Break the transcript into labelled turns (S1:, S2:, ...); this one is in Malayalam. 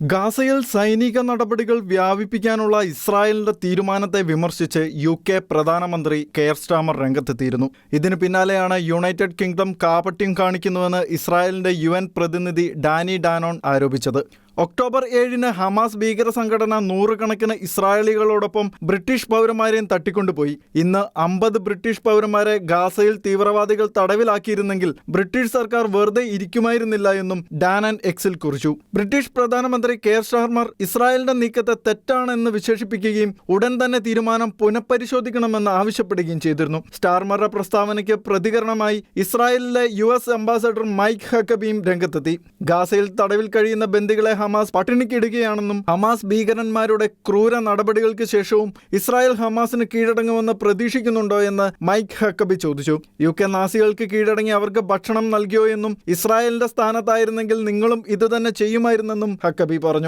S1: ഗാസയിൽ സൈനിക നടപടികൾ വ്യാപിപ്പിക്കാനുള്ള ഇസ്രായേലിന്റെ തീരുമാനത്തെ വിമർശിച്ച് UK പ്രധാനമന്ത്രി കെയർ സ്റ്റാമർ രംഗത്തെത്തിയിരുന്നു. ഇതിനു പിന്നാലെയാണ് യുണൈറ്റഡ് കിങ്ഡം കാപട്യം കാണിക്കുന്നുവെന്ന് ഇസ്രായേലിന്റെ UN പ്രതിനിധി ഡാനി ഡാനോൺ ആരോപിച്ചത്. ഒക്ടോബർ 7-ന് ഹമാസ് ഭീകര സംഘടന നൂറുകണക്കിന് ഇസ്രായേലികളോടൊപ്പം ബ്രിട്ടീഷ് പൗരന്മാരെയും തട്ടിക്കൊണ്ടുപോയി. ഇന്ന് 50 ബ്രിട്ടീഷ് പൗരന്മാരെ ഗാസയിൽ തീവ്രവാദികൾ തടവിലാക്കിയിരുന്നെങ്കിൽ ബ്രിട്ടീഷ് സർക്കാർ വെറുതെ ഇരിക്കുമായിരുന്നില്ല എന്നും ഡാനൻ എക്സിൽ കുറിച്ചു. ബ്രിട്ടീഷ് പ്രധാനമന്ത്രി കെയർ സ്റ്റാർമർ ഇസ്രായേലിന്റെ നീക്കത്തെ തെറ്റാണെന്ന് വിശേഷിപ്പിക്കുകയും ഉടൻ തന്നെ തീരുമാനം പുനഃപരിശോധിക്കണമെന്ന് ആവശ്യപ്പെടുകയും ചെയ്തിരുന്നു. സ്റ്റാർമറുടെ പ്രസ്താവനയ്ക്ക് പ്രതികരണമായി ഇസ്രായേലിലെ US അംബാസഡർ മൈക്ക് ഹക്കബിയും രംഗത്തെത്തി. ഗാസയിൽ തടവിൽ കഴിയുന്ന ബന്ദികളെ ഹമാസ് പട്ടിണിക്കിടുകയാണെന്നും ഹമാസ് ഭീകരന്മാരുടെ ക്രൂര നടപടികൾക്ക് ശേഷവും ഇസ്രായേൽ ഹമാസിന് കീഴടങ്ങുമെന്ന് പ്രതീക്ഷിക്കുന്നുണ്ടോ എന്ന് മൈക്ക് ഹക്കബി ചോദിച്ചു. UK നാസികൾക്ക് കീഴടങ്ങി അവർക്ക് ഭക്ഷണം നൽകിയോ എന്നും ഇസ്രായേലിന്റെ സ്ഥാനത്തായിരുന്നെങ്കിൽ നിങ്ങളും ഇത് തന്നെ ചെയ്യുമായിരുന്നെന്നും ഹക്കബി പറഞ്ഞു.